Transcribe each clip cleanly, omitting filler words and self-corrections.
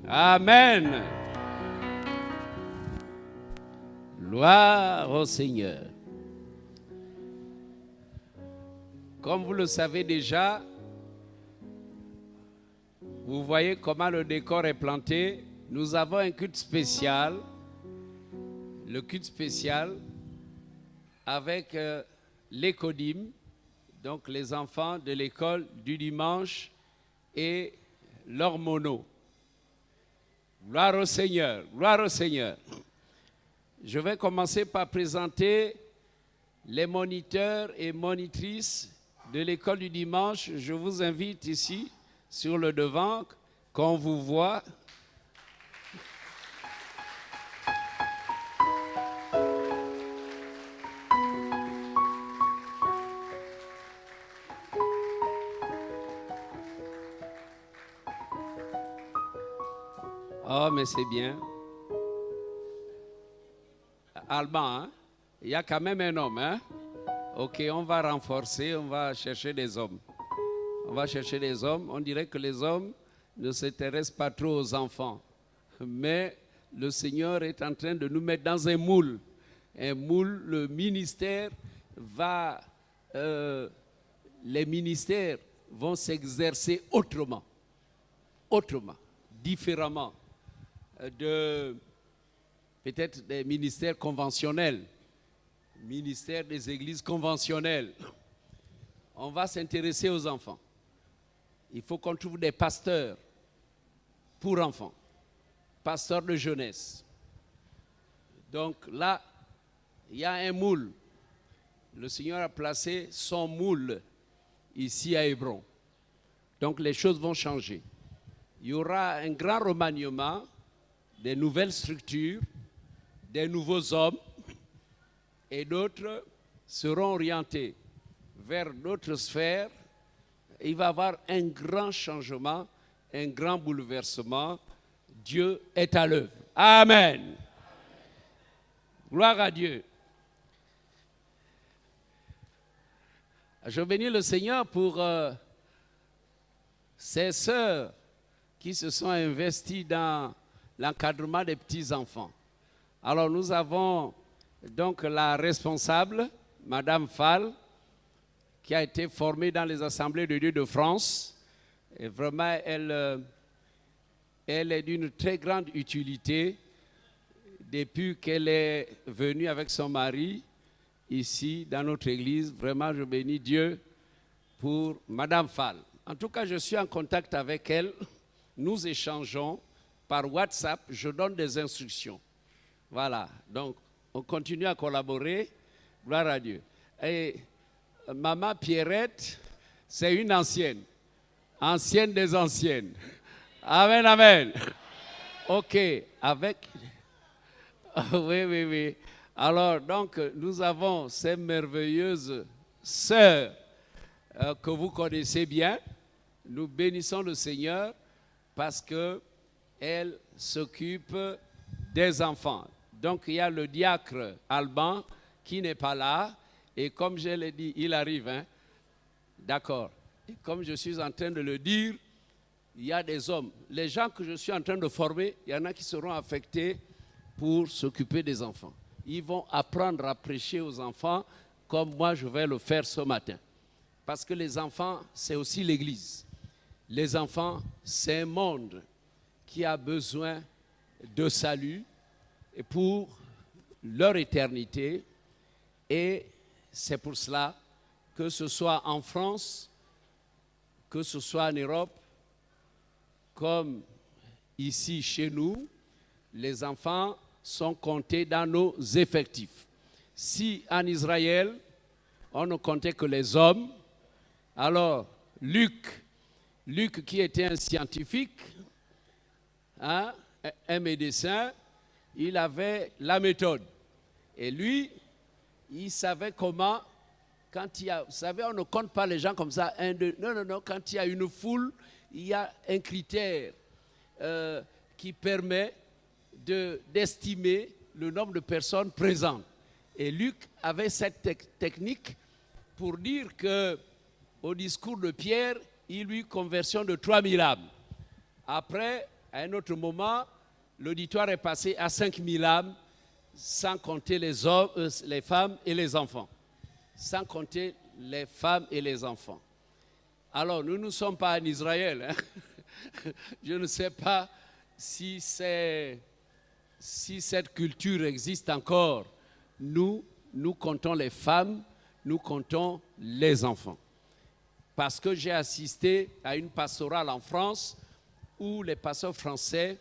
Amen. Gloire au Seigneur. Comme vous le savez déjà, vous voyez comment le décor est planté. Nous avons un culte spécial, le culte spécial avec l'écodim, donc les enfants de l'école du dimanche et leur mono. Gloire au Seigneur, gloire au Seigneur. Je vais commencer par présenter les moniteurs et monitrices de l'école du dimanche. Je vous invite ici sur le devant, qu'on vous voit. Oh, mais c'est bien. Alban, hein? Il y a quand même un homme, hein? Ok, on va renforcer, on va chercher des hommes. On va chercher des hommes. On dirait que les hommes ne s'intéressent pas trop aux enfants. Mais le Seigneur est en train de nous mettre dans un moule. Un moule, le ministère va... les ministères vont s'exercer autrement. Autrement, différemment de peut-être des ministères conventionnels, ministère des églises conventionnelles. On va s'intéresser aux enfants. Il faut qu'on trouve des pasteurs pour enfants, pasteurs de jeunesse. Donc là, il y a un moule. Le Seigneur a placé son moule ici à Hébron. Donc les choses vont changer. Il y aura un grand remaniement, des nouvelles structures, des nouveaux hommes, et d'autres seront orientés vers d'autres sphères. Il va y avoir un grand changement, un grand bouleversement. Dieu est à l'œuvre. Amen. Gloire à Dieu. Je bénis le Seigneur pour ces sœurs qui se sont investies dans l'encadrement des petits-enfants. Alors nous avons donc la responsable, Madame Fall, qui a été formée dans les Assemblées de Dieu de France. Et vraiment, elle est d'une très grande utilité depuis qu'elle est venue avec son mari ici dans notre église. Vraiment, je bénis Dieu pour Madame Fall. En tout cas, je suis en contact avec elle. Nous échangeons par WhatsApp. Je donne des instructions. Voilà. Donc, on continue à collaborer. Gloire à Dieu. Et Maman Pierrette, c'est une ancienne. Ancienne des anciennes. Amen, amen. OK. Avec... Oui. Alors, donc, nous avons ces merveilleuses sœurs que vous connaissez bien. Nous bénissons le Seigneur parce qu'elles s'occupent des enfants. Donc, il y a le diacre Alban qui n'est pas là. Et comme je l'ai dit, il arrive. Hein? D'accord. Et comme je suis en train de le dire, il y a des hommes. Les gens que je suis en train de former, il y en a qui seront affectés pour s'occuper des enfants. Ils vont apprendre à prêcher aux enfants comme moi je vais le faire ce matin. Parce que les enfants, c'est aussi l'Église. Les enfants, c'est un monde qui a besoin de salut pour leur éternité. Et c'est pour cela que ce soit en France, que ce soit en Europe, comme ici chez nous, les enfants sont comptés dans nos effectifs. Si en Israël, on ne comptait que les hommes, alors Luc qui était un scientifique, un médecin, il avait la méthode. Et lui, il savait comment, quand il y a, vous savez, on ne compte pas les gens comme ça, un, deux, non, quand il y a une foule, il y a un critère qui permet d'estimer le nombre de personnes présentes. Et Luc avait cette technique pour dire qu'au discours de Pierre, il eut conversion de 3000 âmes. Après, à un autre moment, l'auditoire est passé à 5000 âmes, sans compter les hommes, les femmes et les enfants. Sans compter les femmes et les enfants. Alors, nous ne sommes pas en Israël. Hein? Je ne sais pas si cette culture existe encore. Nous comptons les femmes, nous comptons les enfants. Parce que j'ai assisté à une pastorale en France où les pasteurs français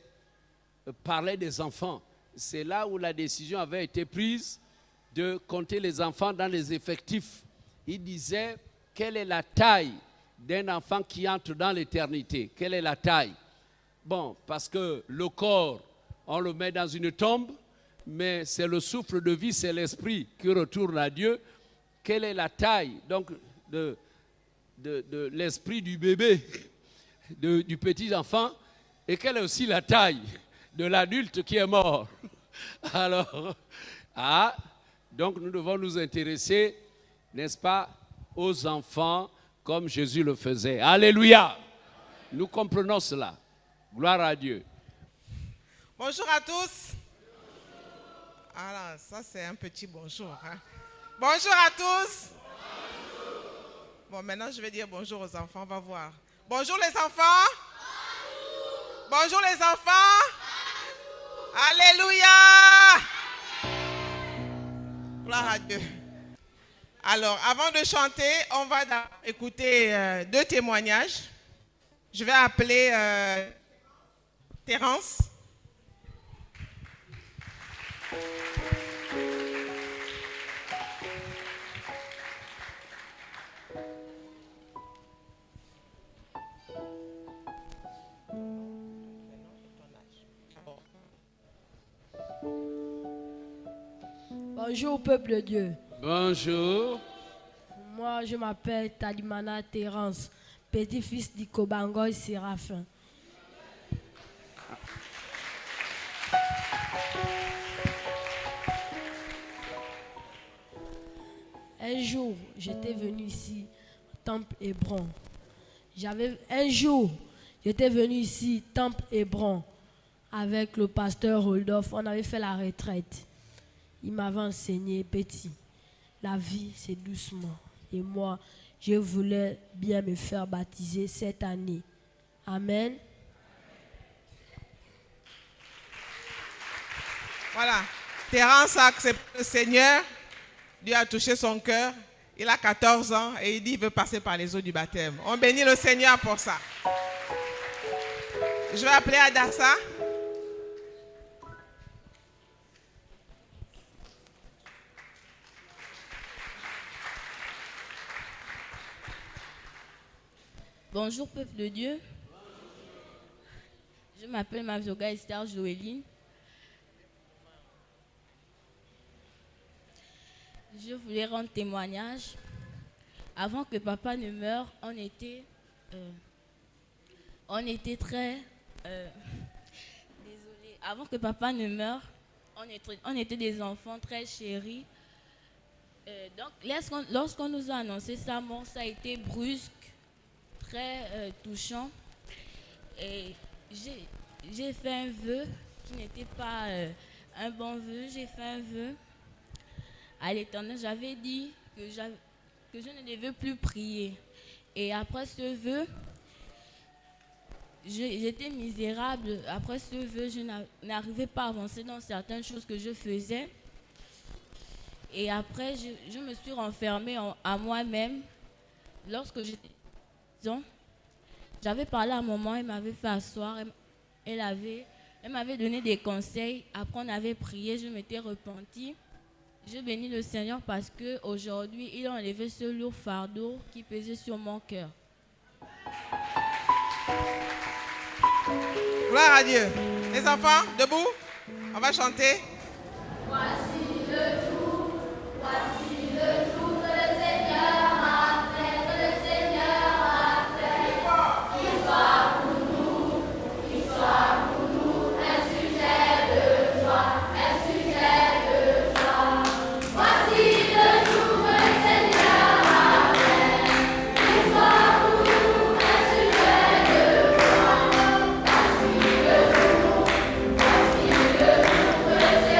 parlaient des enfants. C'est là où la décision avait été prise de compter les enfants dans les effectifs. Ils disaient, quelle est la taille d'un enfant qui entre dans l'éternité? Quelle est la taille? Bon, parce que le corps, on le met dans une tombe, mais c'est le souffle de vie, c'est l'esprit qui retourne à Dieu. Quelle est la taille donc de l'esprit du bébé, du petit enfant, et quelle est aussi la taille de l'adulte qui est mort? Alors, donc nous devons nous intéresser, n'est-ce pas, aux enfants comme Jésus le faisait. Alléluia! Nous comprenons cela. Gloire à Dieu. Bonjour à tous. Alors, ça c'est un petit bonjour. Hein? Bonjour à tous. Bon, maintenant je vais dire bonjour aux enfants, on va voir. Bonjour les enfants. Bonjour les enfants. Alléluia. Gloire à Dieu. Alors, avant de chanter, on va écouter deux témoignages. Je vais appeler Terence. Bonjour peuple de Dieu. Bonjour. Moi je m'appelle Talimana Terence, petit-fils d'Ikobangoy Séraphin. Un jour, j'étais venu ici, Temple Hébron. Temple Hébron, avec le pasteur Rodolphe. On avait fait la retraite. Il m'avait enseigné, petit, la vie c'est doucement. Et moi, je voulais bien me faire baptiser cette année. Amen. Voilà. Terence a accepté le Seigneur. Dieu a touché son cœur. Il a 14 ans et il dit qu'il veut passer par les eaux du baptême. On bénit le Seigneur pour ça. Je vais appeler Adassa. Bonjour peuple de Dieu. Je m'appelle Mavioga Esther Joéline. Je voulais rendre témoignage. Avant que papa ne meure, on était très... désolé. Avant que papa ne meure, on était des enfants très chéris. Donc, lorsqu'on nous a annoncé sa mort, ça a été brusque, très touchant. Et j'ai fait un vœu qui n'était pas un bon vœu. J'ai fait un vœu à l'Éternel. J'avais dit que je ne devais plus prier. Et après ce vœu, j'étais misérable. Après ce vœu, je n'arrivais pas à avancer dans certaines choses que je faisais. Et après, je me suis renfermée à moi-même. Lorsque j'étais j'avais parlé à maman, elle m'avait fait asseoir. Elle avait Elle m'avait donné des conseils. Après, on avait prié, je m'étais repentie. Je bénis le Seigneur parce qu'aujourd'hui, il a enlevé ce lourd fardeau qui pesait sur mon cœur. Gloire à Dieu. Les enfants, debout. On va chanter. Voici le jour que le Seigneur a fait, que le Seigneur a fait. Qu'il soit pour nous un sujet de joie, un sujet de joie. Voici le jour que le Seigneur a fait. Qu'il soit pour nous un sujet de joie. Voici le jour que le Seigneur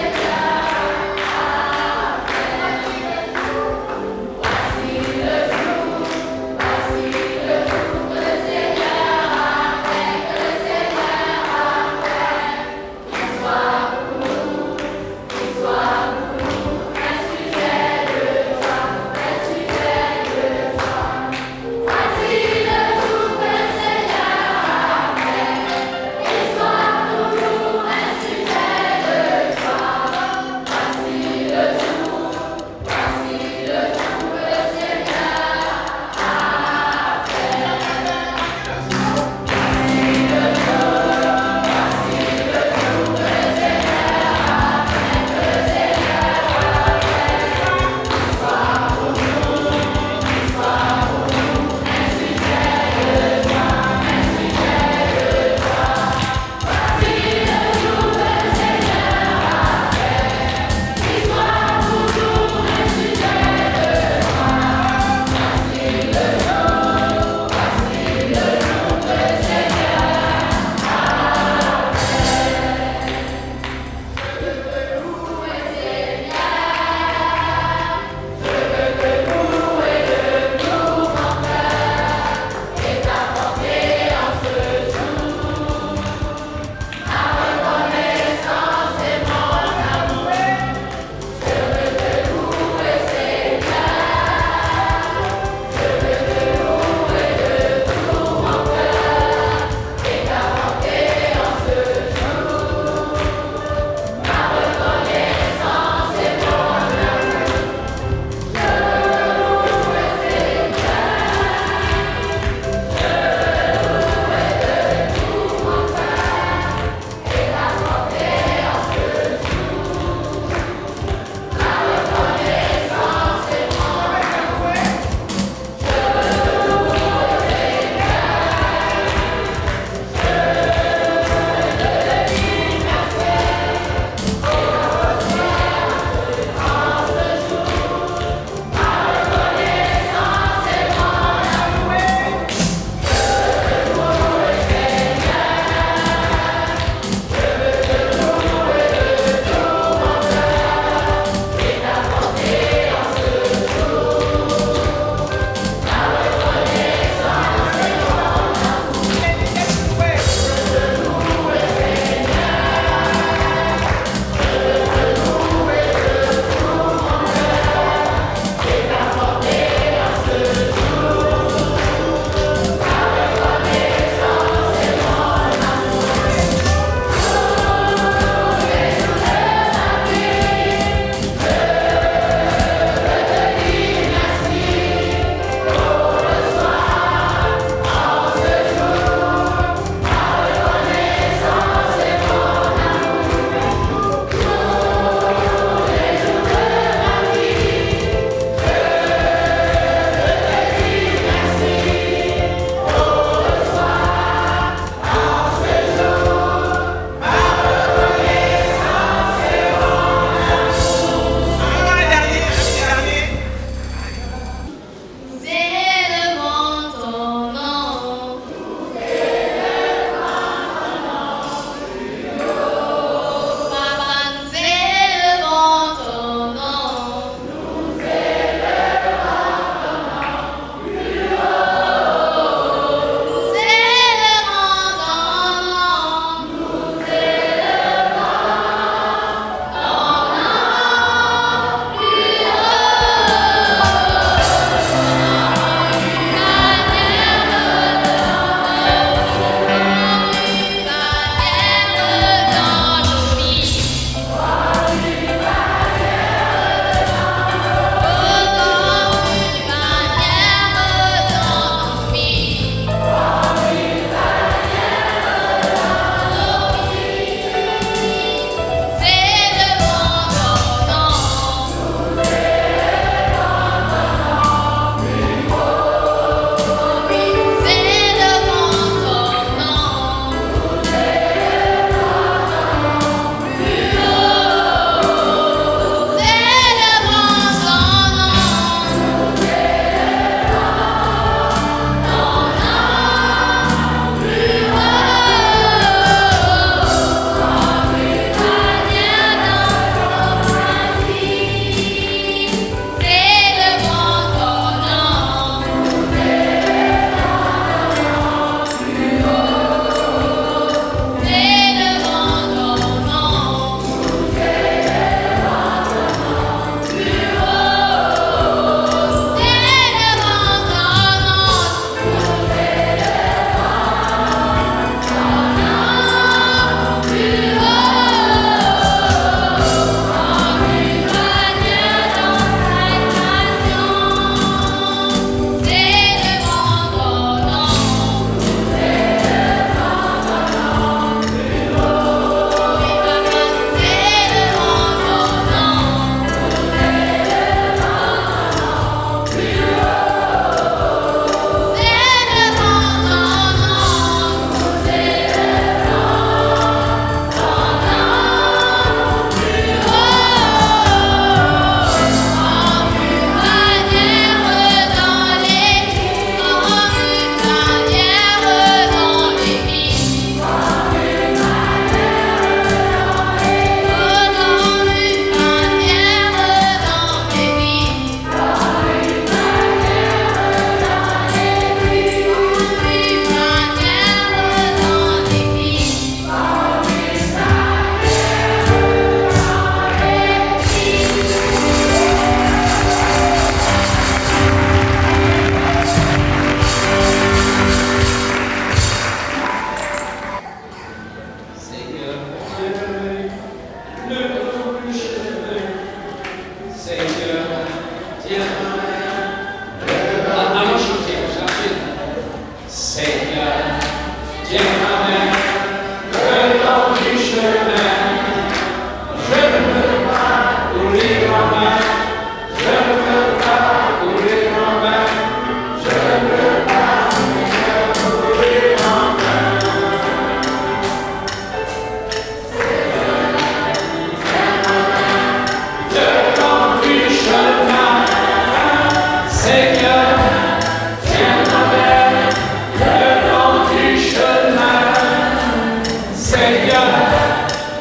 Seigneur,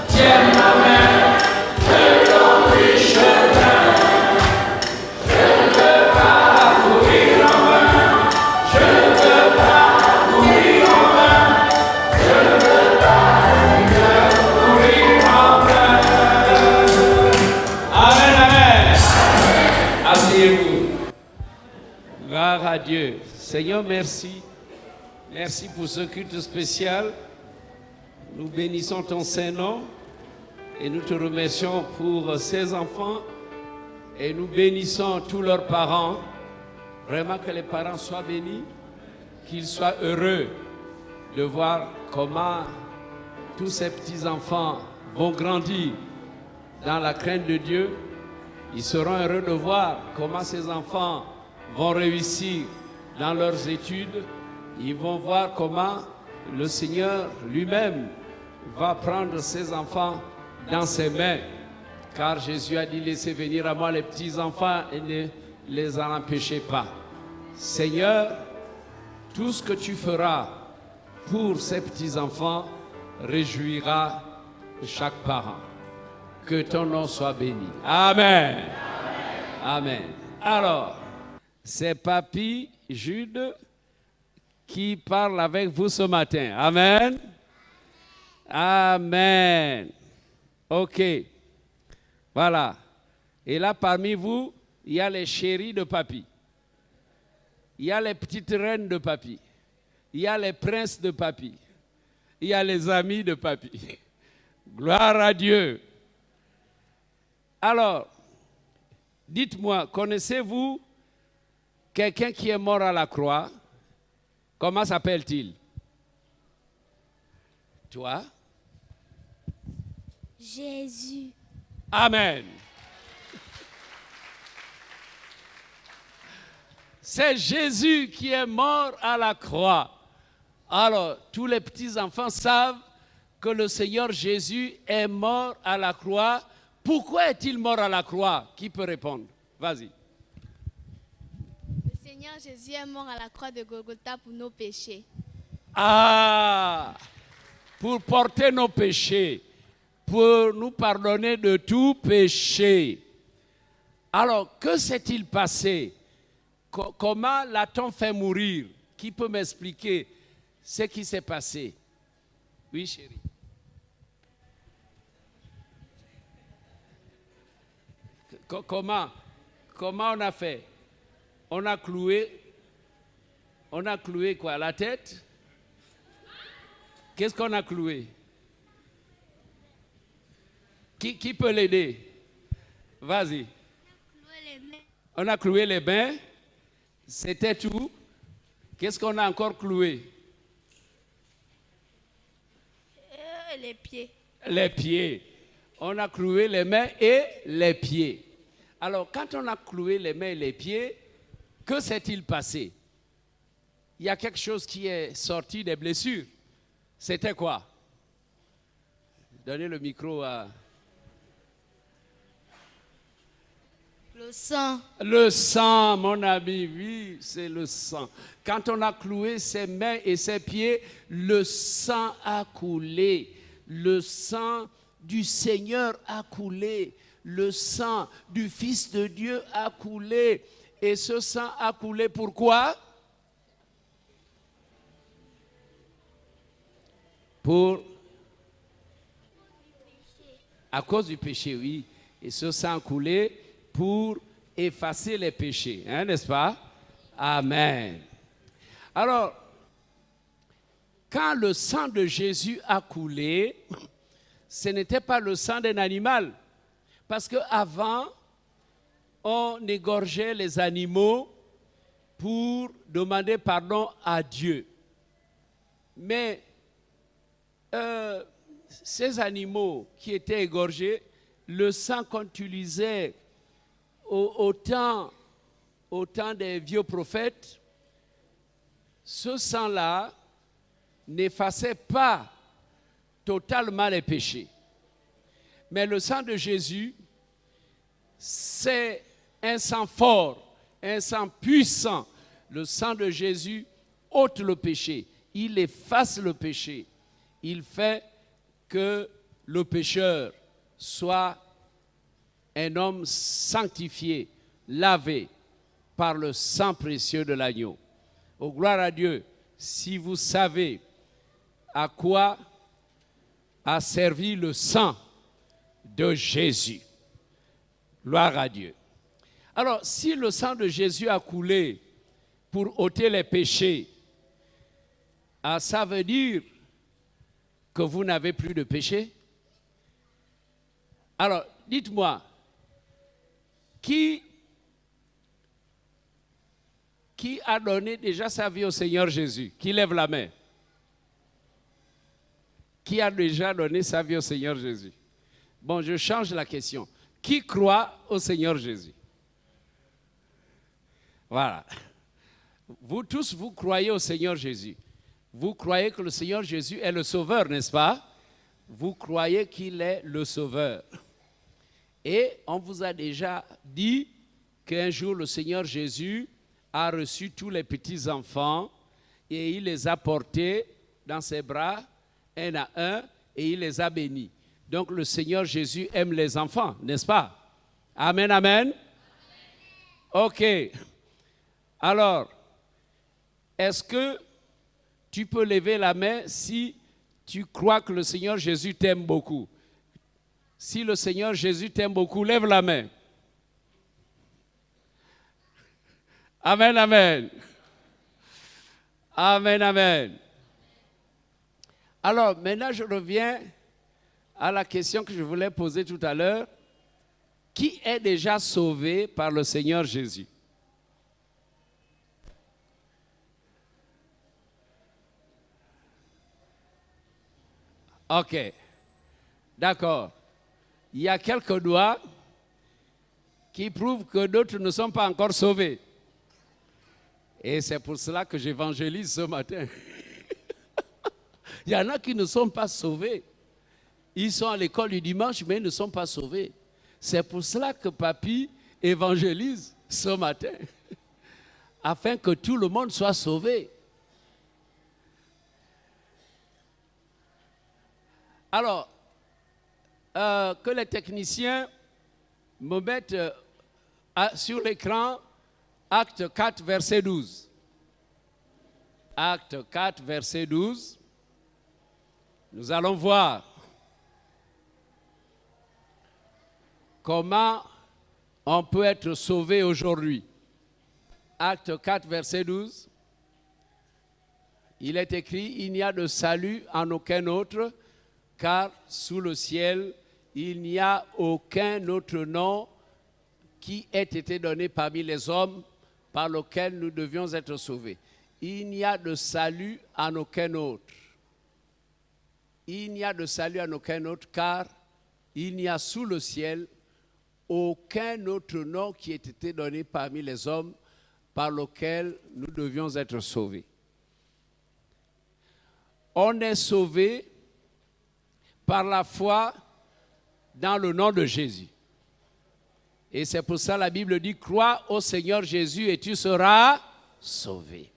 tiens ma main, je conduis chemin. Je ne veux pas courir en vain, je ne veux pas courir en vain, je ne veux pas courir en vain. Amen, amen. Asseyez-vous. Gloire à Dieu. Seigneur, merci. Merci pour ce culte spécial. Nous bénissons ton Saint-Nom et nous te remercions pour ces enfants et nous bénissons tous leurs parents. Vraiment que les parents soient bénis, qu'ils soient heureux de voir comment tous ces petits-enfants vont grandir dans la crainte de Dieu. Ils seront heureux de voir comment ces enfants vont réussir dans leurs études. Ils vont voir comment le Seigneur lui-même va prendre ses enfants dans ses mains. Car Jésus a dit, laissez venir à moi les petits-enfants et ne les en empêchez pas. Seigneur, tout ce que tu feras pour ces petits-enfants réjouira chaque parent. Que ton nom soit béni. Amen. Amen. Alors, c'est Papy Jude qui parle avec vous ce matin. Amen. Amen. OK. Voilà. Et là, parmi vous, il y a les chéris de Papy. Il y a les petites reines de Papy. Il y a les princes de Papy. Il y a les amis de Papy. Gloire à Dieu. Alors, dites-moi, connaissez-vous quelqu'un qui est mort à la croix? Comment s'appelle-t-il? Toi? Jésus. Amen. C'est Jésus qui est mort à la croix. Alors, tous les petits-enfants savent que le Seigneur Jésus est mort à la croix. Pourquoi est-il mort à la croix? Qui peut répondre? Vas-y. Le Seigneur Jésus est mort à la croix de Golgotha pour nos péchés. Ah! Pour porter nos péchés, pour nous pardonner de tout péché. Alors, que s'est-il passé? Comment l'a-t-on fait mourir? Qui peut m'expliquer ce qui s'est passé? Oui, chérie. Comment on a fait? On a cloué quoi? La tête? Qu'est-ce qu'on a cloué? Qui peut l'aider? Vas-y. On a cloué les mains. C'était tout. Qu'est-ce qu'on a encore cloué? Les pieds. Les pieds. On a cloué les mains et les pieds. Alors, quand on a cloué les mains et les pieds, que s'est-il passé? Il y a quelque chose qui est sorti des blessures. C'était quoi? Donnez le micro à... Le sang. Le sang, mon ami, oui, c'est le sang. Quand on a cloué ses mains et ses pieds, le sang a coulé. Le sang du Seigneur a coulé. Le sang du Fils de Dieu a coulé. Et ce sang a coulé pourquoi? À cause du péché, oui. Et ce sang a coulé pour effacer les péchés, hein, n'est-ce pas? Amen. Alors, quand le sang de Jésus a coulé, ce n'était pas le sang d'un animal. Parce qu'avant, on égorgeait les animaux pour demander pardon à Dieu. Mais ces animaux qui étaient égorgés, le sang qu'on utilisait au temps des vieux prophètes, ce sang-là n'effaçait pas totalement les péchés. Mais le sang de Jésus, c'est un sang fort, un sang puissant. Le sang de Jésus ôte le péché, il efface le péché. Il fait que le pécheur soit un homme sanctifié, lavé par le sang précieux de l'agneau. Oh, gloire à Dieu, si vous savez à quoi a servi le sang de Jésus. Gloire à Dieu. Alors, si le sang de Jésus a coulé pour ôter les péchés, ça veut dire que vous n'avez plus de péché? Alors, dites-moi, qui a donné déjà sa vie au Seigneur Jésus? Qui lève la main? Qui a déjà donné sa vie au Seigneur Jésus? Bon, je change la question. Qui croit au Seigneur Jésus? Voilà. Vous tous, vous croyez au Seigneur Jésus. Vous croyez que le Seigneur Jésus est le Sauveur, n'est-ce pas? Vous croyez qu'il est le Sauveur. Et on vous a déjà dit qu'un jour, le Seigneur Jésus a reçu tous les petits-enfants et il les a portés dans ses bras, un à un, et il les a bénis. Donc, le Seigneur Jésus aime les enfants, n'est-ce pas? Amen, amen. OK. Alors, est-ce que tu peux lever la main si tu crois que le Seigneur Jésus t'aime beaucoup? Si le Seigneur Jésus t'aime beaucoup, lève la main. Amen, amen. Amen, amen. Alors, maintenant, je reviens à la question que je voulais poser tout à l'heure. Qui est déjà sauvé par le Seigneur Jésus? OK. D'accord. Il y a quelques doigts qui prouvent que d'autres ne sont pas encore sauvés. Et c'est pour cela que j'évangélise ce matin. Il y en a qui ne sont pas sauvés. Ils sont à l'école du dimanche, mais ils ne sont pas sauvés. C'est pour cela que Papy évangélise ce matin, afin que tout le monde soit sauvé. Alors, que les techniciens me mettent sur l'écran Acte 4, verset 12. Acte 4, verset 12. Nous allons voir comment on peut être sauvé aujourd'hui. Acte 4, verset 12. Il est écrit, il n'y a de salut en aucun autre, car sous le ciel, il n'y a aucun autre nom qui ait été donné parmi les hommes par lequel nous devions être sauvés. Il n'y a de salut en aucun autre. Il n'y a de salut en aucun autre, car il n'y a sous le ciel aucun autre nom qui ait été donné parmi les hommes par lequel nous devions être sauvés. On est sauvé par la foi dans le nom de Jésus. Et c'est pour ça que la Bible dit, crois au Seigneur Jésus et tu seras sauvé.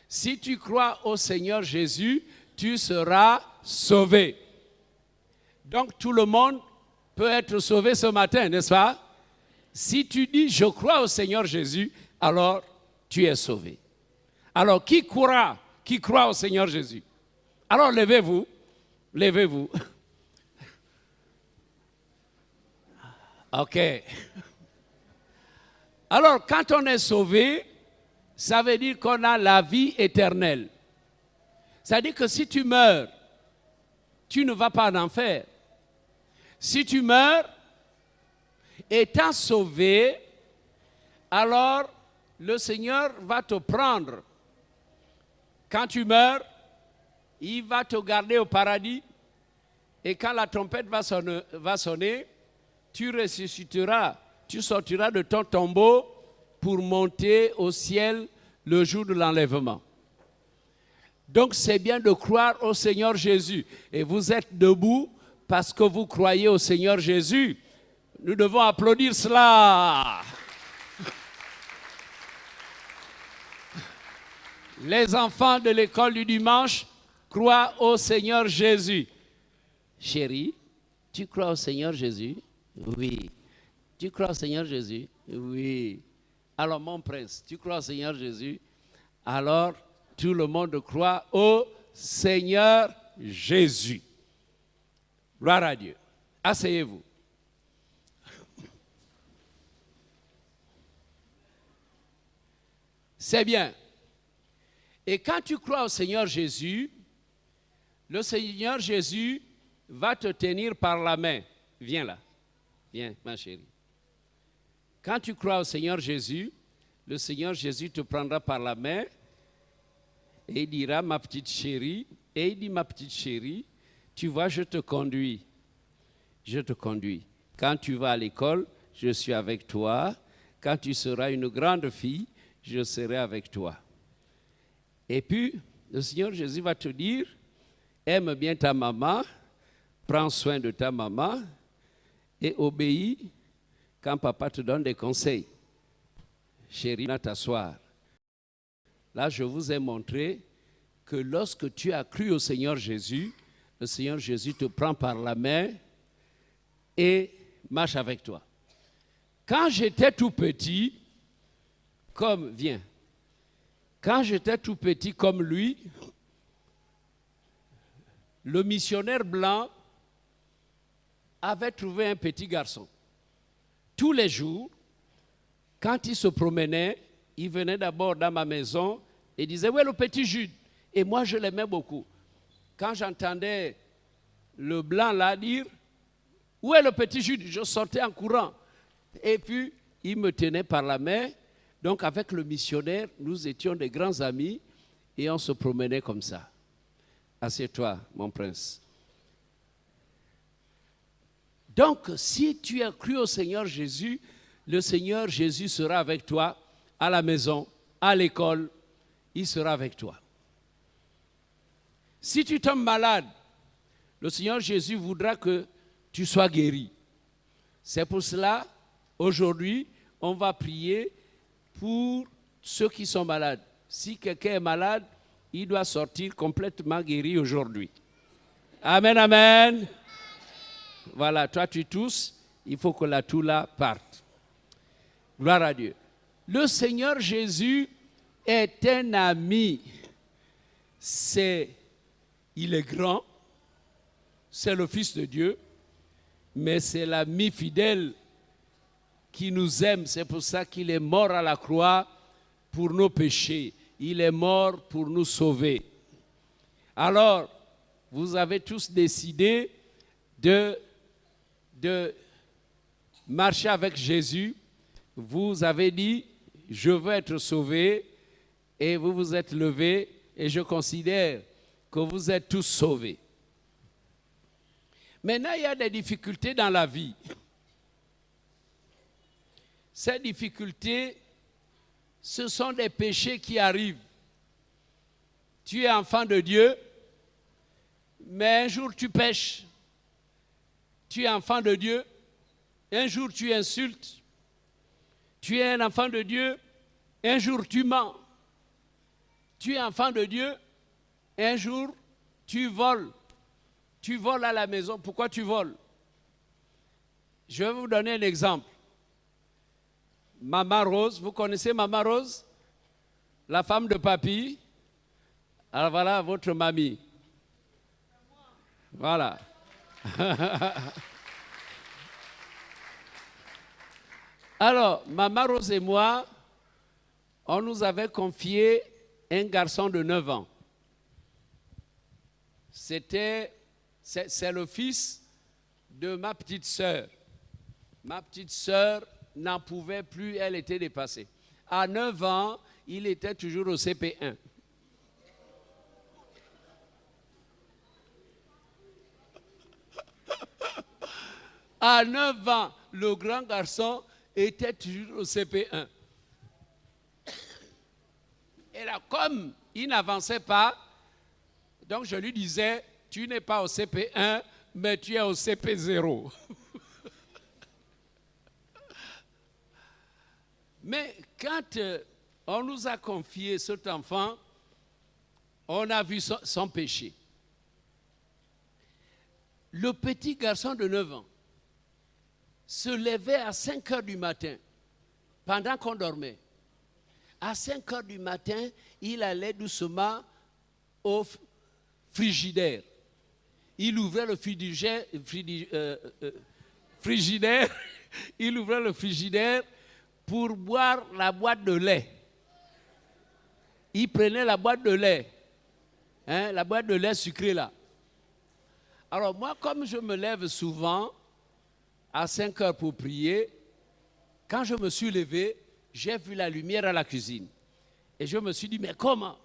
Si tu crois au Seigneur Jésus, tu seras sauvé. Donc tout le monde peut être sauvé ce matin, n'est-ce pas? Si tu dis, je crois au Seigneur Jésus, alors tu es sauvé. Alors qui croit au Seigneur Jésus? Alors levez-vous, levez-vous. OK. Alors, quand on est sauvé, ça veut dire qu'on a la vie éternelle. Ça veut dire que si tu meurs, tu ne vas pas en enfer. Si tu meurs, étant sauvé, alors le Seigneur va te prendre. Quand tu meurs, il va te garder au paradis. Et quand la trompette va sonner, tu ressusciteras, tu sortiras de ton tombeau pour monter au ciel le jour de l'enlèvement. Donc c'est bien de croire au Seigneur Jésus. Et vous êtes debout parce que vous croyez au Seigneur Jésus. Nous devons applaudir cela. Les enfants de l'école du dimanche croient au Seigneur Jésus. Chérie, tu crois au Seigneur Jésus? Oui. Tu crois au Seigneur Jésus? Oui. Alors mon prince, tu crois au Seigneur Jésus? Alors tout le monde croit au Seigneur Jésus. Gloire à Dieu. Asseyez-vous. C'est bien. Et quand tu crois au Seigneur Jésus, le Seigneur Jésus va te tenir par la main. Viens là. Viens, ma chérie. Quand tu crois au Seigneur Jésus, le Seigneur Jésus te prendra par la main et il dira, ma petite chérie, et il dit, ma petite chérie, tu vois, je te conduis. Je te conduis. Quand tu vas à l'école, je suis avec toi. Quand tu seras une grande fille, je serai avec toi. Et puis, le Seigneur Jésus va te dire, aime bien ta maman, prends soin de ta maman et obéis quand papa te donne des conseils. Chérie, viens t'asseoir. Là, je vous ai montré que lorsque tu as cru au Seigneur Jésus, le Seigneur Jésus te prend par la main et marche avec toi. Quand j'étais tout petit, quand j'étais tout petit comme lui, le missionnaire blanc avait trouvé un petit garçon. Tous les jours, quand il se promenait, il venait d'abord dans ma maison et disait, où est le petit Jude? Et moi, je l'aimais beaucoup. Quand j'entendais le blanc là dire, où est le petit Jude? Je sortais en courant. Et puis, il me tenait par la main. Donc, avec le missionnaire, nous étions des grands amis et on se promenait comme ça. Assieds-toi, mon prince. Donc, si tu as cru au Seigneur Jésus, le Seigneur Jésus sera avec toi à la maison, à l'école, il sera avec toi. Si tu tombes malade, le Seigneur Jésus voudra que tu sois guéri. C'est pour cela, aujourd'hui, on va prier pour ceux qui sont malades. Si quelqu'un est malade, il doit sortir complètement guéri aujourd'hui. Amen, amen. Voilà, toi tu tousses, il faut que la toux là parte. Gloire à Dieu. Le Seigneur Jésus est un ami. Il est grand, c'est le Fils de Dieu, mais c'est l'ami fidèle qui nous aime. C'est pour ça qu'il est mort à la croix pour nos péchés. Il est mort pour nous sauver. Alors, vous avez tous décidé de marcher avec Jésus. Vous avez dit, je veux être sauvé, et vous vous êtes levés, et je considère que vous êtes tous sauvés. Maintenant, il y a des difficultés dans la vie. Ces difficultés, ce sont des péchés qui arrivent. Tu es enfant de Dieu, mais un jour tu pèches. Tu es enfant de Dieu, un jour tu insultes. Tu es un enfant de Dieu, un jour tu mens. Tu es enfant de Dieu, un jour tu voles. Tu voles à la maison. Pourquoi tu voles? Je vais vous donner un exemple. Maman Rose, vous connaissez Maman Rose? La femme de papy. Alors voilà votre mamie. Voilà. Alors, Maman Rose et moi, on nous avait confié un garçon de 9 ans. C'est le fils de ma petite sœur. Ma petite sœur n'en pouvait plus, elle était dépassée. À 9 ans, il était toujours au CP1. À 9 ans, le grand garçon était toujours au CP1. Et là, comme il n'avançait pas, donc je lui disais, tu n'es pas au CP1, mais tu es au CP0. Mais quand on nous a confié cet enfant, on a vu son péché. le petit garçon de 9 ans se levait à 5 heures du matin, pendant qu'on dormait. À 5 heures du matin, il allait doucement au frigidaire. Il ouvrait le frigidaire, il ouvrait le frigidaire pour boire la boîte de lait. Il prenait la boîte de lait, la boîte de lait sucré là. Alors moi, comme je me lève souvent à 5 heures pour prier, quand je me suis levé, j'ai vu la lumière à la cuisine. Et je me suis dit, mais comment?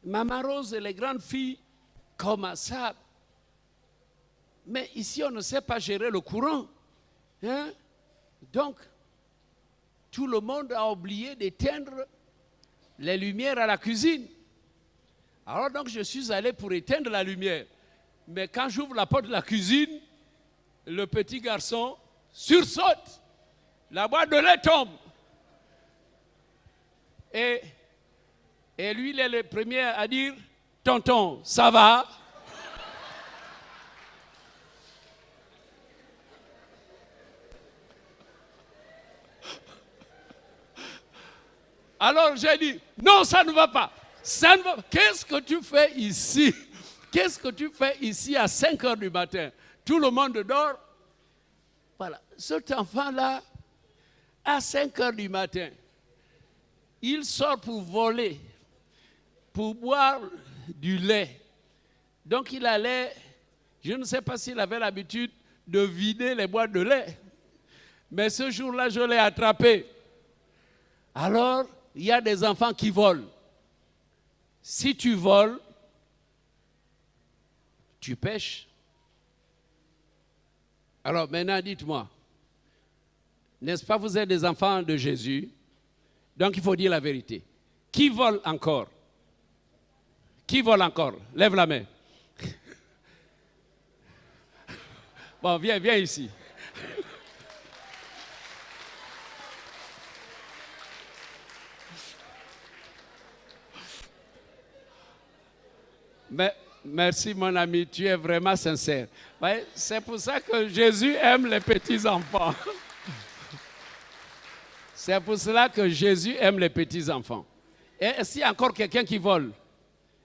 Maman Rose et les grandes filles, comment ça? Mais ici, on ne sait pas gérer le courant. Donc, tout le monde a oublié d'éteindre les lumières à la cuisine. Alors donc, je suis allé pour éteindre la lumière. Mais quand j'ouvre la porte de la cuisine, le petit garçon sursaute. La boîte de lait tombe. Et lui, il est le premier à dire, « Tonton, ça va ?» Alors j'ai dit, « Non, ça ne va pas. Ça ne va pas. Qu'est-ce que tu fais ici? Qu'est-ce que tu fais ici à 5 heures du matin? Tout le monde dort. » Voilà. Cet enfant-là, à 5 heures du matin, il sort pour voler, pour boire du lait. Donc il allait, je ne sais pas s'il avait l'habitude de vider les boîtes de lait. Mais ce jour-là, je l'ai attrapé. Alors, il y a des enfants qui volent. Si tu voles, tu pêches. Alors maintenant, dites-moi, n'est-ce pas, vous êtes des enfants de Jésus? Donc il faut dire la vérité. Qui vole encore? Qui vole encore? Lève la main. Bon, viens ici. Mais, merci mon ami, tu es vraiment sincère. C'est pour ça que Jésus aime les petits-enfants. C'est pour cela que Jésus aime les petits-enfants. Et s'il y a encore quelqu'un qui vole,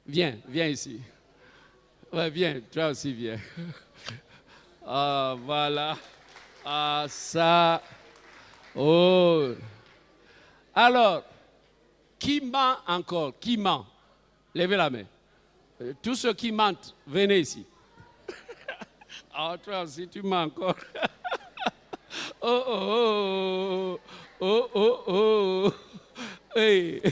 viens ici. Ouais, viens, toi aussi viens. Ah, voilà. Ah, ça. Oh. Alors, qui ment encore? Qui ment? Levez la main. Tous ceux qui mentent, venez ici. Ah, toi aussi, tu mens encore. Oh, oh, oh, oh, oh, oh. Hey.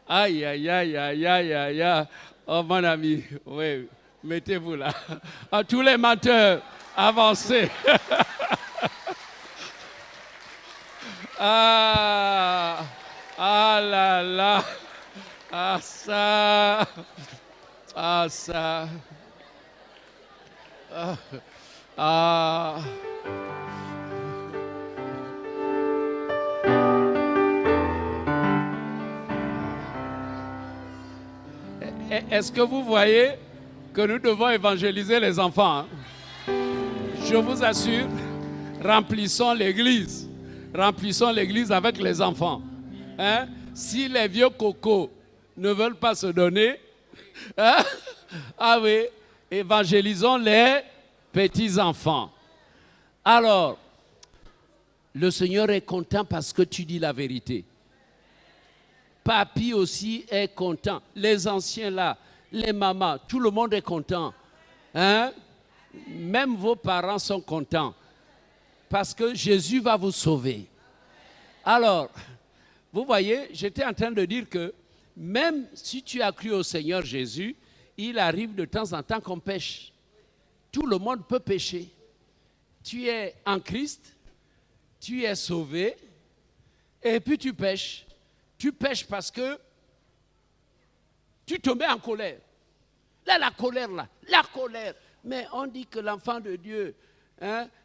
Aïe, aïe, aïe, aïe, aïe, aïe, aïe. Oh, mon ami, oui, mettez-vous là. À tous les menteurs, avancez. Ah là là. Ah, ça. Ah, ça. Ah. Est-ce que vous voyez que nous devons évangéliser les enfants? Hein? Je vous assure, remplissons l'église. Remplissons l'église avec les enfants. Hein? Si les vieux cocos ne veulent pas se donner, hein? Ah oui, évangélisons les petits-enfants. Alors, le Seigneur est content parce que tu dis la vérité. Papy aussi est content. Les anciens là, les mamans, tout le monde est content. Hein? Même vos parents sont contents. Parce que Jésus va vous sauver. Alors, vous voyez, j'étais en train de dire que même si tu as cru au Seigneur Jésus, il arrive de temps en temps qu'on pêche. Tout le monde peut pécher. Tu es en Christ, tu es sauvé, et puis tu pêches. Tu pêches parce que tu te mets en colère. Là, la colère. Mais on dit que l'enfant de Dieu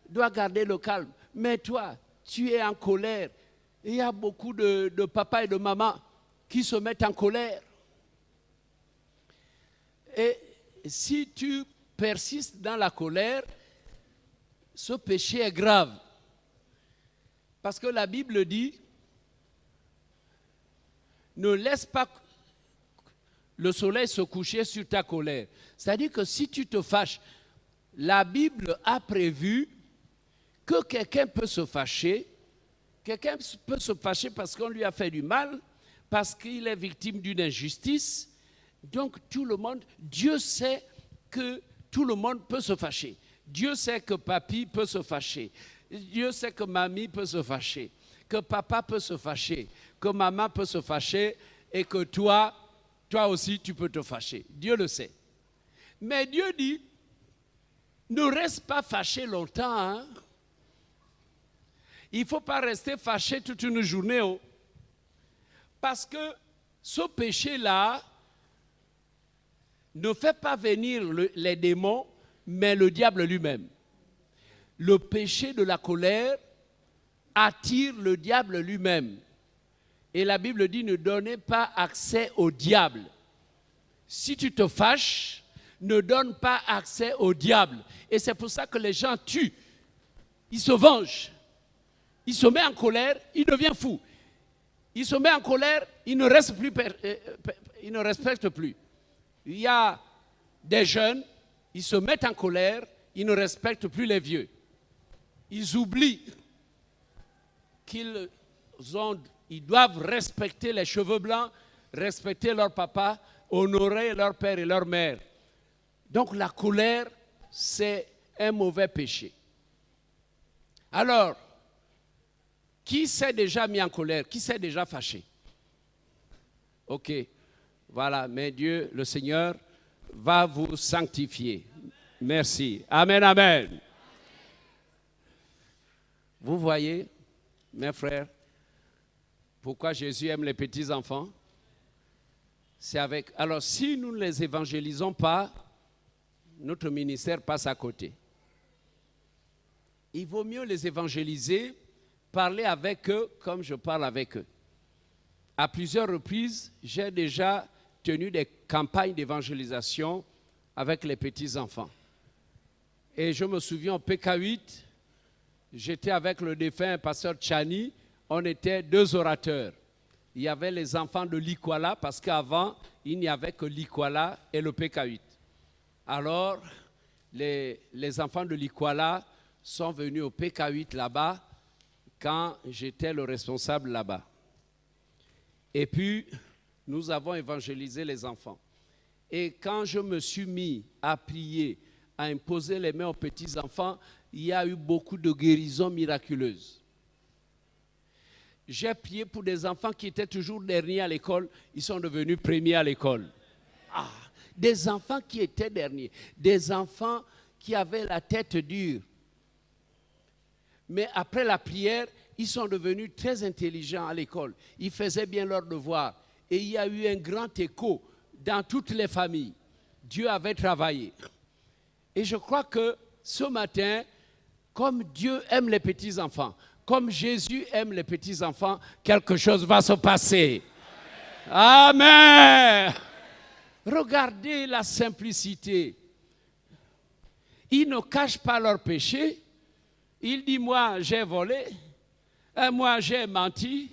doit garder le calme. Mais toi, tu es en colère. Il y a beaucoup de papas et de mamans qui se mettent en colère. Et si tu persiste dans la colère, ce péché est grave. Parce que la Bible dit, ne laisse pas le soleil se coucher sur ta colère. C'est-à-dire que si tu te fâches, la Bible a prévu que quelqu'un peut se fâcher. Quelqu'un peut se fâcher parce qu'on lui a fait du mal, parce qu'il est victime d'une injustice. Donc tout le monde, Dieu sait que tout le monde peut se fâcher. Dieu sait que papy peut se fâcher. Dieu sait que mamie peut se fâcher, que papa peut se fâcher, que maman peut se fâcher et que toi aussi tu peux te fâcher. Dieu le sait. Mais Dieu dit, ne reste pas fâché longtemps. Hein? Il ne faut pas rester fâché toute une journée. Oh. Parce que ce péché-là ne fait pas venir les démons, mais le diable lui-même. Le péché de la colère attire le diable lui-même. Et la Bible dit, ne donnez pas accès au diable. Si tu te fâches, ne donne pas accès au diable. Et c'est pour ça que les gens tuent. Ils se vengent. Il se met en colère, il devient fou. Il se met en colère, il ne respecte plus. Il y a des jeunes, ils se mettent en colère, ils ne respectent plus les vieux. Ils oublient qu'ils doivent respecter les cheveux blancs, respecter leur papa, honorer leur père et leur mère. Donc la colère, c'est un mauvais péché. Alors, qui s'est déjà mis en colère? Qui s'est déjà fâché? Ok, voilà, mais Dieu, le Seigneur, va vous sanctifier. Merci. Amen, amen. Vous voyez, mes frères, pourquoi Jésus aime les petits-enfants? Alors, si nous ne les évangélisons pas, notre ministère passe à côté. Il vaut mieux les évangéliser, parler avec eux comme je parle avec eux. À plusieurs reprises, j'ai déjà tenu des campagnes d'évangélisation avec les petits-enfants. Et je me souviens au PK8, j'étais avec le défunt pasteur Tchani, on était 2 orateurs. Il y avait les enfants de l'Ikwala, parce qu'avant, il n'y avait que l'Ikwala et le PK8. Alors, les enfants de l'Ikwala sont venus au PK8 là-bas, quand j'étais le responsable là-bas. Et puis, nous avons évangélisé les enfants. Et quand je me suis mis à prier, à imposer les mains aux petits-enfants, il y a eu beaucoup de guérisons miraculeuses. J'ai prié pour des enfants qui étaient toujours derniers à l'école, ils sont devenus premiers à l'école. Ah, des enfants qui étaient derniers, des enfants qui avaient la tête dure. Mais après la prière, ils sont devenus très intelligents à l'école. Ils faisaient bien leurs devoirs. Et il y a eu un grand écho dans toutes les familles. Dieu avait travaillé. Et je crois que ce matin, comme Dieu aime les petits-enfants, comme Jésus aime les petits-enfants, quelque chose va se passer. Amen. Regardez la simplicité. Ils ne cachent pas leurs péchés. Ils disent, moi j'ai volé, moi j'ai menti,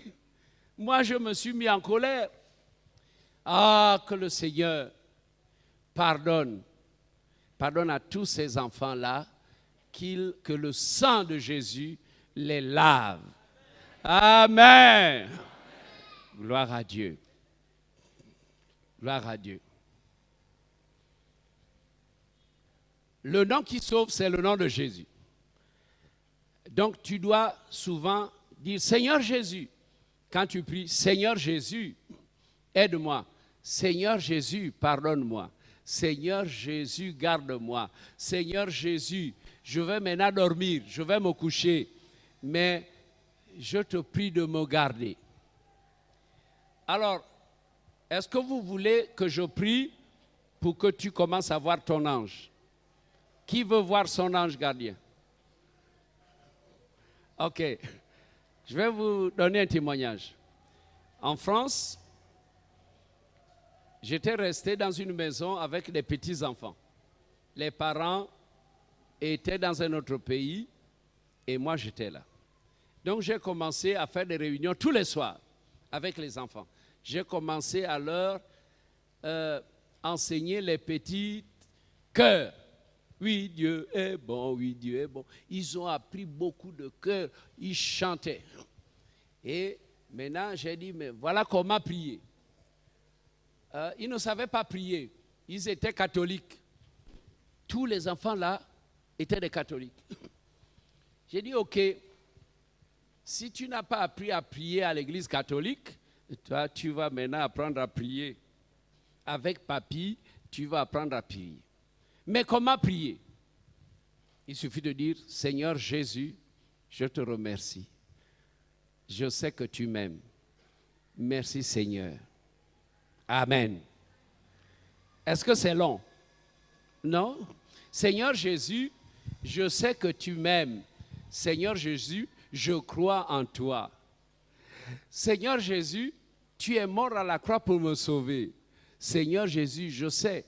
moi je me suis mis en colère. Ah, que le Seigneur pardonne à tous ces enfants-là, que le sang de Jésus les lave. Amen. Gloire à Dieu. Gloire à Dieu. Le nom qui sauve, c'est le nom de Jésus. Donc tu dois souvent dire, Seigneur Jésus, quand tu pries, Seigneur Jésus, aide-moi. Seigneur Jésus, pardonne-moi. Seigneur Jésus, garde-moi. Seigneur Jésus, je vais maintenant dormir, je vais me coucher, mais je te prie de me garder. Alors, est-ce que vous voulez que je prie pour que tu commences à voir ton ange? Qui veut voir son ange gardien? Ok, je vais vous donner un témoignage. En France, j'étais resté dans une maison avec des petits-enfants. les parents étaient dans un autre pays et moi j'étais là. Donc j'ai commencé à faire des réunions tous les soirs avec les enfants. J'ai commencé à leur enseigner les petits chœurs. Oui, Dieu est bon, oui, Dieu est bon. Ils ont appris beaucoup de chœurs, ils chantaient. Et maintenant, j'ai dit, mais voilà comment prier. Ils ne savaient pas prier, ils étaient catholiques. Tous les enfants là étaient des catholiques. J'ai dit, ok, si tu n'as pas appris à prier à l'église catholique, toi, tu vas maintenant apprendre à prier. Avec papy, tu vas apprendre à prier. Mais comment prier? Il suffit de dire, Seigneur Jésus, je te remercie. Je sais que tu m'aimes. Merci Seigneur. Amen. Est-ce que c'est long? Non? Seigneur Jésus, je sais que tu m'aimes. Seigneur Jésus, je crois en toi. Seigneur Jésus, tu es mort à la croix pour me sauver. Seigneur Jésus, je sais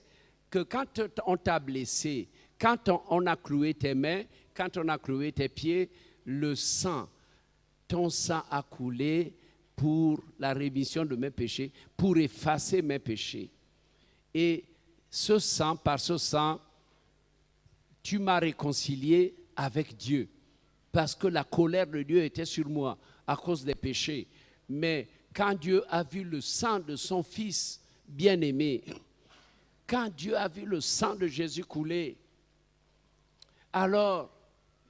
que quand on t'a blessé, quand on a cloué tes mains, quand on a cloué tes pieds, le sang, ton sang a coulé pour la rémission de mes péchés, pour effacer mes péchés. Et ce sang, par ce sang, tu m'as réconcilié avec Dieu. Parce que la colère de Dieu était sur moi à cause des péchés. Mais quand Dieu a vu le sang de son Fils bien-aimé, quand Dieu a vu le sang de Jésus couler, alors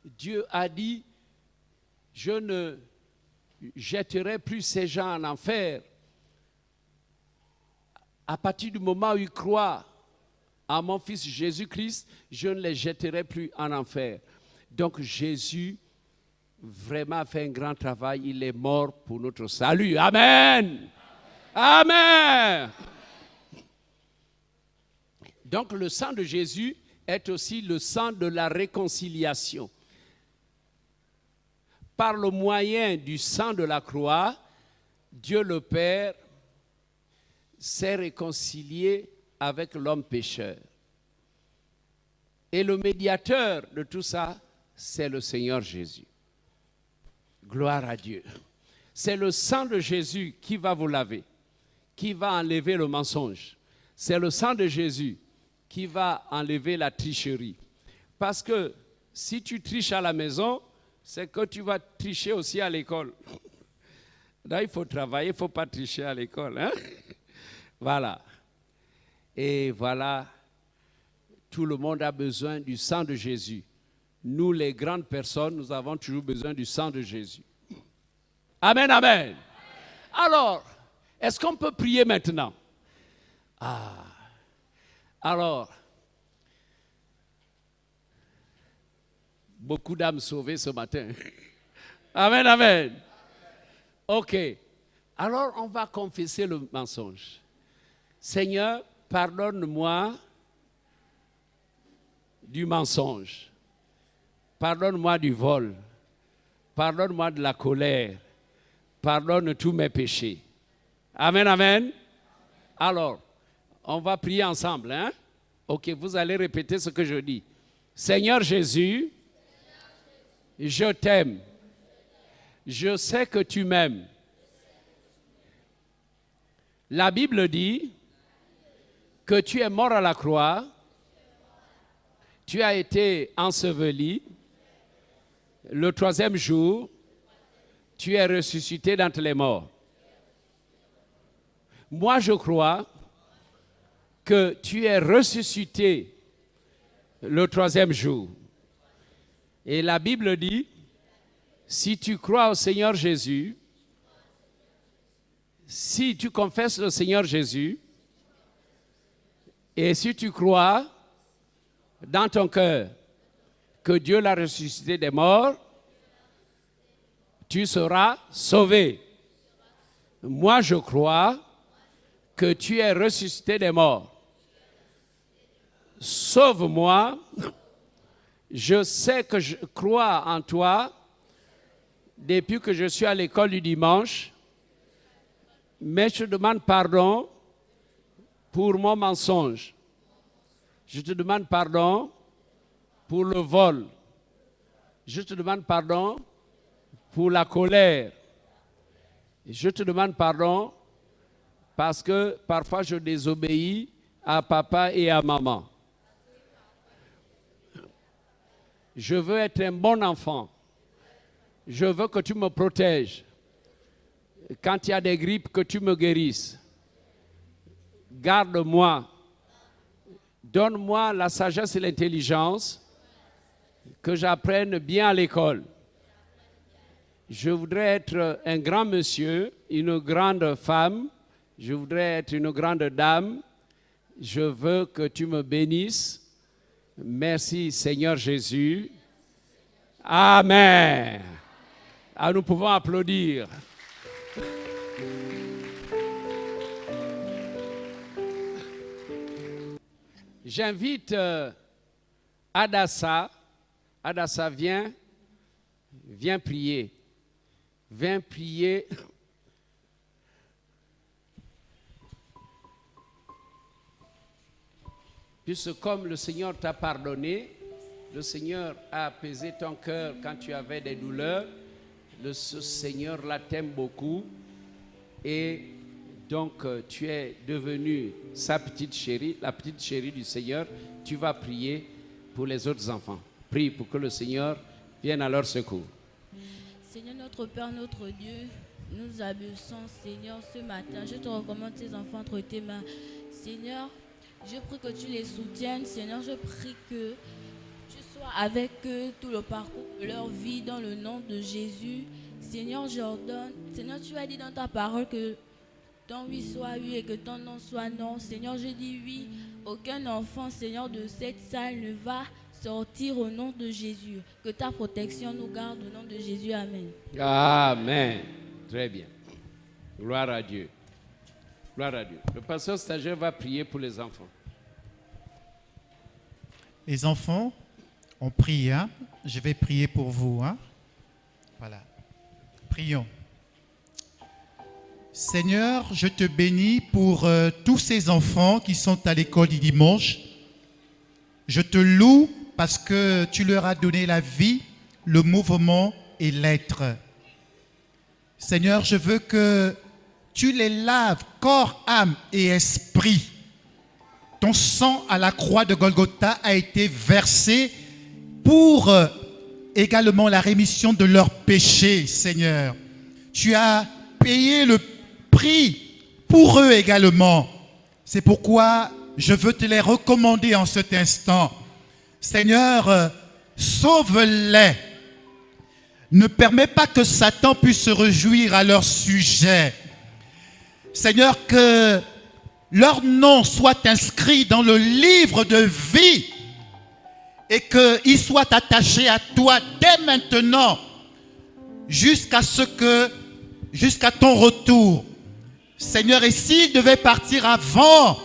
Dieu a dit, je ne jetterai plus ces gens en enfer. À partir du moment où ils croient en mon Fils Jésus-Christ, je ne les jetterai plus en enfer. Donc Jésus vraiment a fait un grand travail. Il est mort pour notre salut. Amen. Amen. Donc le sang de Jésus est aussi le sang de la réconciliation. Par le moyen du sang de la croix, Dieu le Père s'est réconcilié avec l'homme pécheur. Et le médiateur de tout ça, c'est le Seigneur Jésus. Gloire à Dieu. C'est le sang de Jésus qui va vous laver, qui va enlever le mensonge. C'est le sang de Jésus qui va enlever la tricherie. Parce que si tu triches à la maison, c'est que tu vas tricher aussi à l'école. Là, il faut travailler, il ne faut pas tricher à l'école. Hein? Voilà. Et voilà, tout le monde a besoin du sang de Jésus. Nous, les grandes personnes, nous avons toujours besoin du sang de Jésus. Amen, amen. Alors, est-ce qu'on peut prier maintenant? Alors, beaucoup d'âmes sauvées ce matin. Amen, amen. Ok. Alors, on va confesser le mensonge. Seigneur, pardonne-moi du mensonge. Pardonne-moi du vol. Pardonne-moi de la colère. Pardonne tous mes péchés. Amen, amen. Alors, on va prier ensemble. Hein? Ok, vous allez répéter ce que je dis. Seigneur Jésus, je t'aime. Je sais que tu m'aimes. La Bible dit que tu es mort à la croix, tu as été enseveli, le troisième jour, tu es ressuscité d'entre les morts. Moi, je crois que tu es ressuscité le troisième jour. Et la Bible dit, si tu crois au Seigneur Jésus, si tu confesses le Seigneur Jésus, et si tu crois dans ton cœur que Dieu l'a ressuscité des morts, tu seras sauvé. Moi, je crois que tu es ressuscité des morts. Sauve-moi. Je sais que je crois en toi depuis que je suis à l'école du dimanche, mais je demande pardon pour mon mensonge. Je te demande pardon pour le vol. Je te demande pardon pour la colère. Je te demande pardon parce que parfois je désobéis à papa et à maman. Je veux être un bon enfant. Je veux que tu me protèges. Quand il y a des grippes, que tu me guérisses. Garde-moi. Donne-moi la sagesse et l'intelligence, que j'apprenne bien à l'école. Je voudrais être un grand monsieur, une grande femme. Je voudrais être une grande dame. Je veux que tu me bénisses. Merci Seigneur Jésus. Amen. Ah, nous pouvons applaudir. J'invite Adassa. Adassa, viens prier. Viens prier. Puisque comme le Seigneur t'a pardonné, le Seigneur a apaisé ton cœur quand tu avais des douleurs, ce Seigneur-là t'aime beaucoup et donc tu es devenue sa petite chérie, la petite chérie du Seigneur. Tu vas prier pour les autres enfants. Prie pour que le Seigneur vienne à leur secours. Seigneur notre Père, notre Dieu, nous abaissons, Seigneur, ce matin. Je te recommande tes enfants entre tes mains. Seigneur, je prie que tu les soutiennes. Seigneur, je prie que tu sois avec eux tout le parcours de leur vie dans le nom de Jésus. Seigneur, j'ordonne. Seigneur, tu as dit dans ta parole que ton oui soit oui et que ton non soit non. Seigneur, je dis oui. Aucun enfant, Seigneur, de cette salle ne va sortir au nom de Jésus. Que ta protection nous garde au nom de Jésus. Amen. Amen. Très bien. Gloire à Dieu. Gloire à Dieu. Le pasteur stagiaire va prier pour les enfants. Les enfants, on prie, hein? Je vais prier pour vous, hein? Voilà. Prions. Seigneur, je te bénis pour tous ces enfants qui sont à l'école du dimanche. Je te loue parce que tu leur as donné la vie, le mouvement et l'être. Seigneur, je veux que tu les laves corps, âme et esprit. Ton sang à la croix de Golgotha a été versé pour également la rémission de leurs péchés, Seigneur. Tu as payé le prix pour eux également. C'est pourquoi je veux te les recommander en cet instant. Seigneur, sauve-les. Ne permets pas que Satan puisse se réjouir à leur sujet. Seigneur, que leur nom soit inscrit dans le livre de vie et qu'ils soient attachés à toi dès maintenant jusqu'à ton retour. Seigneur, et s'ils devaient partir avant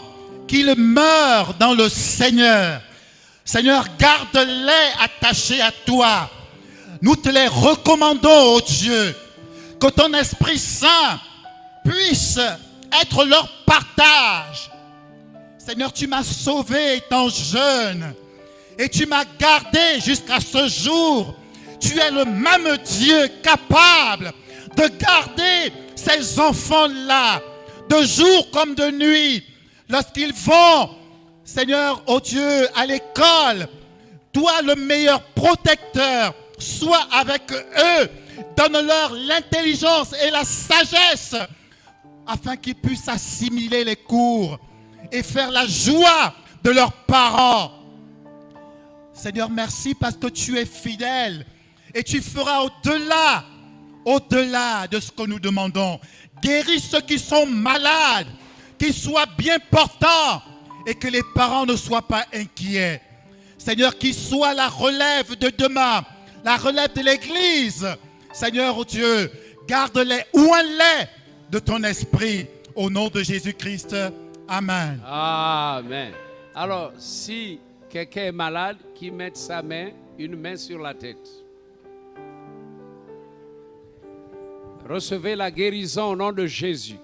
qu'ils meurent dans le Seigneur, Seigneur, garde-les attachés à toi. Nous te les recommandons, ô Dieu, que ton Esprit Saint puisse être leur partage. Seigneur, tu m'as sauvé étant jeune et tu m'as gardé jusqu'à ce jour. Tu es le même Dieu capable de garder ces enfants-là de jour comme de nuit. Lorsqu'ils vont, Seigneur, ô Dieu, à l'école, toi le meilleur protecteur, sois avec eux, donne-leur l'intelligence et la sagesse afin qu'ils puissent assimiler les cours et faire la joie de leurs parents. Seigneur, merci parce que tu es fidèle et tu feras au-delà de ce que nous demandons. Guéris ceux qui sont malades, qu'ils soient bien portants et que les parents ne soient pas inquiets. Seigneur, qu'ils soient la relève de demain, la relève de l'Église. Seigneur, oh Dieu, garde-les, oins-les de ton esprit. Au nom de Jésus-Christ. Amen. Amen. Alors, si quelqu'un est malade, qu'il mette une main sur la tête. Recevez la guérison au nom de Jésus.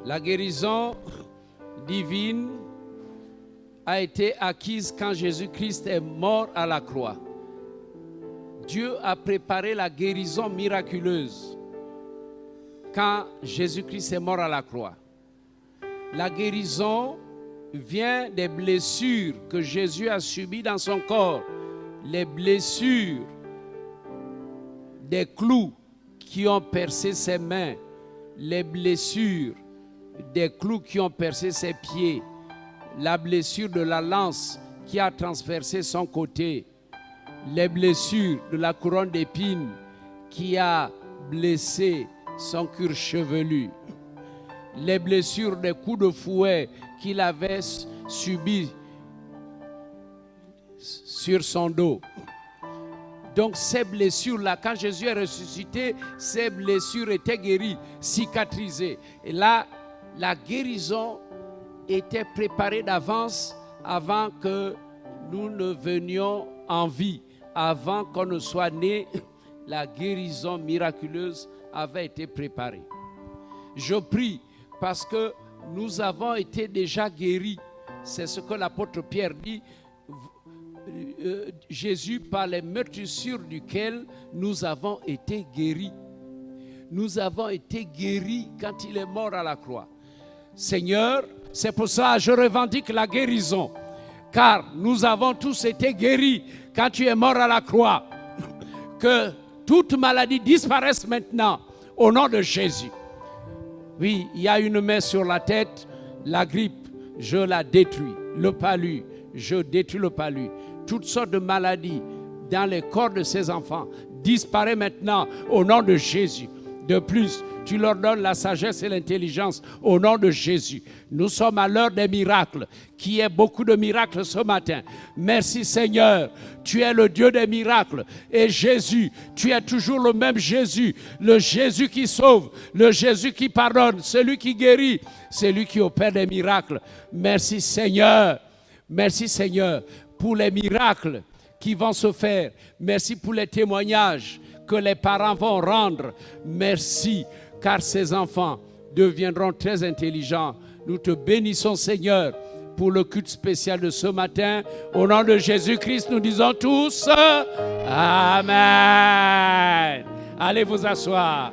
La guérison divine a été acquise quand Jésus-Christ est mort à la croix. Dieu a préparé la guérison miraculeuse quand Jésus-Christ est mort à la croix. La guérison vient des blessures que Jésus a subies dans son corps, les blessures des clous qui ont percé ses mains, les blessures des clous qui ont percé ses pieds, la blessure de la lance qui a transpercé son côté, les blessures de la couronne d'épines qui a blessé son cuir chevelu, les blessures des coups de fouet qu'il avait subis sur son dos. Donc ces blessures-là, quand Jésus est ressuscité, ces blessures étaient guéries, cicatrisées. Et là, la guérison était préparée d'avance avant que nous ne venions en vie, avant qu'on ne soit né. La guérison miraculeuse avait été préparée. Je prie parce que nous avons été déjà guéris. C'est ce que l'apôtre Pierre dit. Jésus, par les meurtrissures duquel nous avons été guéris. Nous avons été guéris quand il est mort à la croix. Seigneur, c'est pour ça que je revendique la guérison. Car nous avons tous été guéris quand tu es mort à la croix. Que toute maladie disparaisse maintenant au nom de Jésus. Oui, il y a une main sur la tête, la grippe, je la détruis. Le palu, je détruis le palu. Toutes sortes de maladies dans les corps de ces enfants disparaissent maintenant au nom de Jésus. De plus, tu leur donnes la sagesse et l'intelligence au nom de Jésus. Nous sommes à l'heure des miracles, qui est beaucoup de miracles ce matin. Merci Seigneur, tu es le Dieu des miracles. Et Jésus, tu es toujours le même Jésus, le Jésus qui sauve, le Jésus qui pardonne, celui qui guérit, celui qui opère des miracles. Merci Seigneur pour les miracles qui vont se faire. Merci pour les témoignages que les parents vont rendre. Merci, car ces enfants deviendront très intelligents. Nous te bénissons, Seigneur, pour le culte spécial de ce matin. Au nom de Jésus-Christ, nous disons tous Amen. Allez vous asseoir.